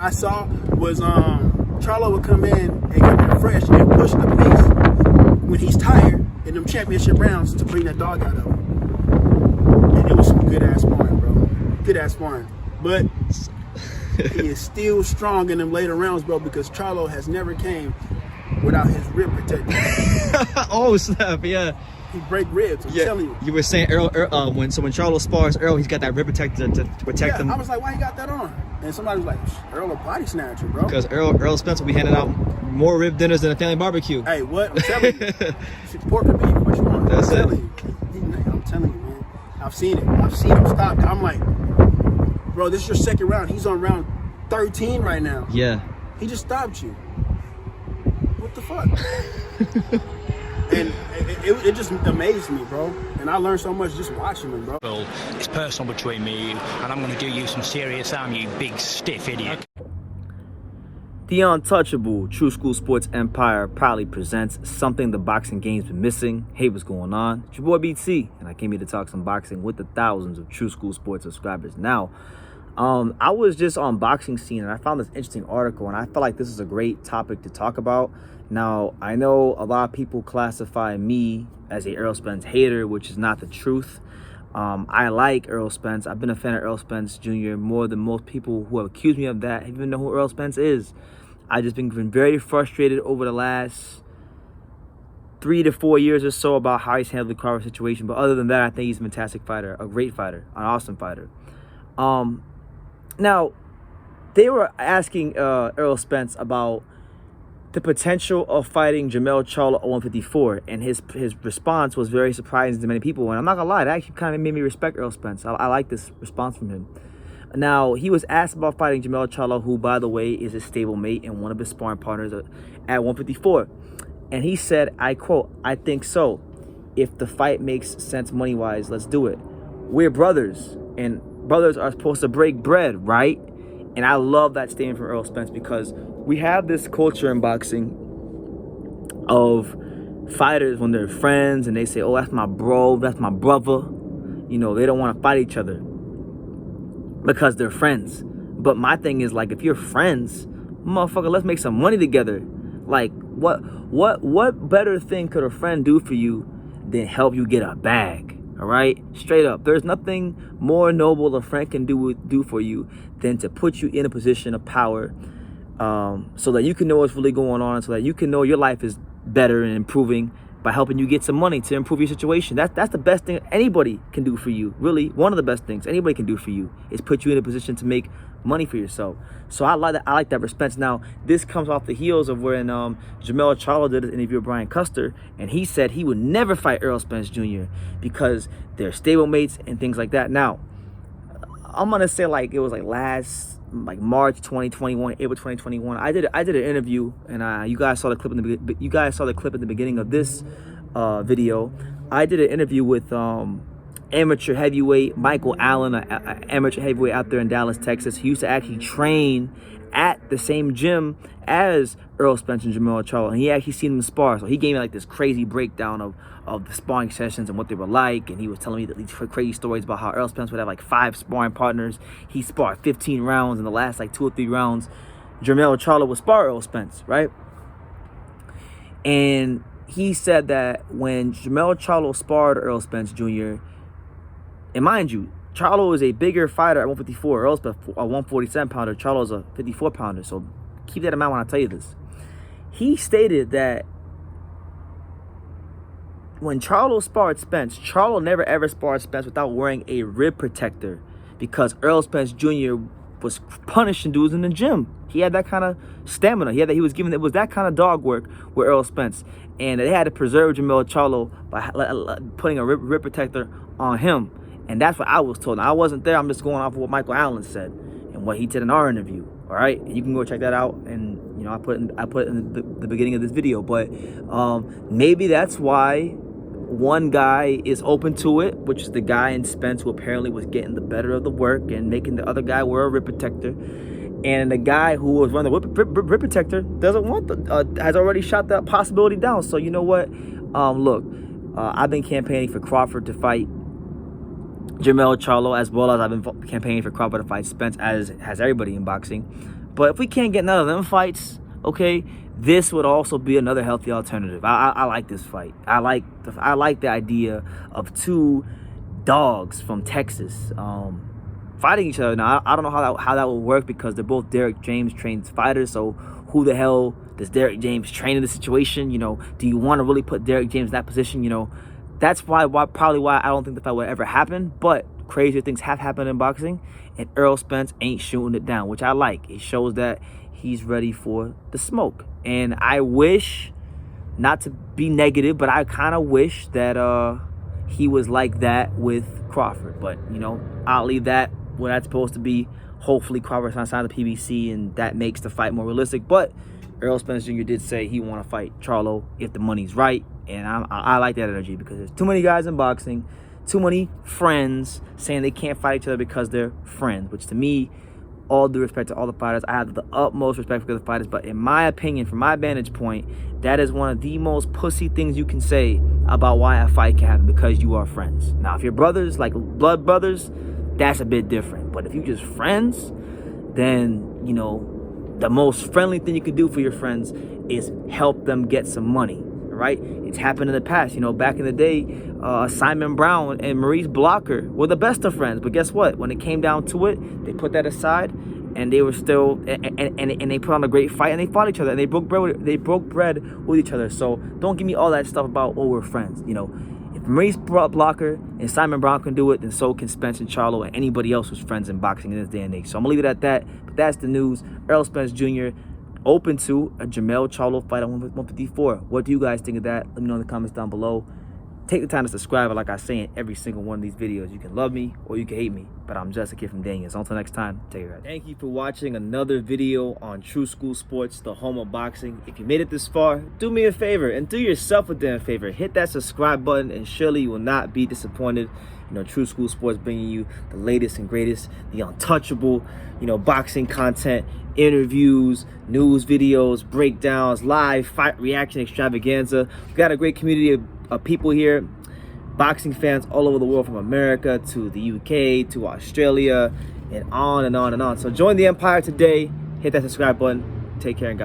I saw was Charlo would come in fresh and push the pace when he's tired in them championship rounds to bring that dog out of him. And it was some good ass sparring, bro. Good ass sparring. But he is still strong in them later rounds, bro, because Charlo has never came without his rib protector. Oh snap, yeah. He break ribs, I'm telling you. You were saying when Charlo spars Errol, he's got that rib protector to protect him. I was like, why you got that on? And somebody was like, Errol a body snatcher, bro. Because Errol Spence will be handing out more rib dinners than a family barbecue. Hey, what? I'm telling you. It's pork and beef, what you want? That's I'm telling you, man. I've seen it. I've seen him stop. I'm like, bro, this is your second round. He's on round 13 right now. Yeah. He just stopped you. What the fuck? And it just amazed me, bro. And I learned so much just watching him, bro. Well, it's personal between me and you, and I'm going to do you some serious harm, you big stiff idiot. The untouchable True School Sports Empire proudly presents something the boxing game's been missing. Hey, what's going on? It's your boy BT, and I came here to talk some boxing with the thousands of True School Sports subscribers. Now, I was just on Boxing Scene, and I found this interesting article, and I felt like this is a great topic to talk about. Now, I know a lot of people classify me as a Errol Spence hater, which is not the truth. I like Errol Spence. I've been a fan of Errol Spence Jr. more than most people who have accused me of that even know who Errol Spence is. I've just been very frustrated over the last 3 to 4 years or so about how he's handled the Carver situation. But other than that, I think he's a fantastic fighter, a great fighter, an awesome fighter. Now, they were asking Errol Spence about the potential of fighting Jermell Charlo at 154, and his response was very surprising to many people. And I'm not gonna lie, it actually kind of made me respect Errol Spence. I like this response from him. Now, he was asked about fighting Jermell Charlo, who, by the way, is his stablemate and one of his sparring partners at 154. And he said, I quote, "I think so. If the fight makes sense money-wise, let's do it. We're brothers, and brothers are supposed to break bread, right?" And I love that statement from Errol Spence, because we have this culture in boxing of fighters when they're friends and they say, "Oh, that's my bro, that's my brother." You know, they don't want to fight each other because they're friends. But my thing is, like, if you're friends, motherfucker, let's make some money together. Like, what better thing could a friend do for you than help you get a bag? All right, straight up. There's nothing more noble a friend can do for you than to put you in a position of power, so that you can know what's really going on, so that you can know your life is better and improving by helping you get some money to improve your situation. That's the best thing anybody can do for you. Really, one of the best things anybody can do for you is put you in a position to make money for yourself. So I like that response. Now, this comes off the heels of when Jermell Charlo did an interview with Brian Custer, and he said he would never fight Errol Spence Jr. because they're stablemates and things like that. Now, I'm gonna say, like, it was like March 2021, April 2021. I did an interview, and you guys saw the clip at the beginning of this video. I did an interview with amateur heavyweight Michael Allen, an amateur heavyweight out there in Dallas, Texas. He used to actually train at the same gym as Errol Spence and Jermell Charlo, and he actually seen them spar. So he gave me like this crazy breakdown of the sparring sessions and what they were like, and he was telling me these crazy stories about how Errol Spence would have like 5 sparring partners. He sparred 15 rounds, in the last like 2 or 3 rounds, Jermell Charlo would spar Errol Spence, right? And he said that when Jermell Charlo sparred Errol Spence Jr., and mind you, Charlo is a bigger fighter at 154. Errol's a 147-pounder. Charlo's a 54-pounder. So keep that in mind when I tell you this. He stated that when Charlo sparred Spence, Charlo never ever sparred Spence without wearing a rib protector, because Errol Spence Jr. was punishing dudes in the gym. He had that kind of stamina. It was that kind of dog work with Errol Spence. And they had to preserve Jermell Charlo by putting a rib protector on him. And that's what I was told. Now, I wasn't there. I'm just going off of what Michael Allen said and what he did in our interview. All right, and you can go check that out. And you know, I put it in the beginning of this video. But maybe that's why one guy is open to it, which is the guy in Spence who apparently was getting the better of the work and making the other guy wear a rib protector. And the guy who was running the rib protector doesn't want has already shot that possibility down. So you know what? Look, I've been campaigning for Crawford to fight Jermell Charlo, as well as I've been campaigning for Crawford to fight Spence, as has everybody in boxing. But if we can't get none of them fights, okay, this would also be another healthy alternative. I like this fight. I like the idea of two dogs from Texas fighting each other. Now I don't know how that will work because they're both Derek James trained fighters. So who the hell does Derek James train in the situation? You know, do you want to really put Derek James in that position? You know, that's probably why I don't think the fight would ever happen. But crazier things have happened in boxing, and Errol Spence ain't shooting it down, which I like. It shows that he's ready for the smoke. And I wish, not to be negative, but I kind of wish that he was like that with Crawford. But, you know, I'll leave that where that's supposed to be. Hopefully Crawford's not signed the PBC, and that makes the fight more realistic. But Errol Spence Jr. did say he want to fight Charlo if the money's right. And I like that energy because there's too many guys in boxing, too many friends saying they can't fight each other because they're friends, which to me, all due respect to all the fighters, I have the utmost respect for the fighters. But in my opinion, from my vantage point, that is one of the most pussy things you can say about why a fight can happen, because you are friends. Now, if you're brothers, like blood brothers, that's a bit different. But if you're just friends, then, you know, the most friendly thing you can do for your friends is help them get some money, right? It's happened in the past. You know, back in the day, Simon Brown and Maurice Blocker were the best of friends. But guess what? When it came down to it, they put that aside, and they were still, and they put on a great fight, and they fought each other, and they broke bread with each other. So don't give me all that stuff about, oh, we're friends. You know, if Maurice Blocker and Simon Brown can do it, then so can Spence and Charlo and anybody else who's friends in boxing in this day and age. So I'm gonna leave it at that. But that's the news. Errol Spence Jr. open to a Jermell Charlo fight at 154. What do you guys think of that? Let me know in the comments down below. Take the time to subscribe. Like I say in every single one of these videos, you can love me or you can hate me, but I'm just a kid from Daniels. Until next time, take care, guys. Thank you for watching another video on True School Sports, the home of boxing. If you made it this far, do me a favor and do yourself a damn favor. Hit that subscribe button, and surely you will not be disappointed. You know, True School Sports bringing you the latest and greatest, the untouchable, you know, boxing content, interviews, news videos, breakdowns, live fight reaction extravaganza. We've got a great community of people here, boxing fans all over the world, from America to the UK to Australia, and on and on and on. So join the empire today. Hit that subscribe button. Take care and God.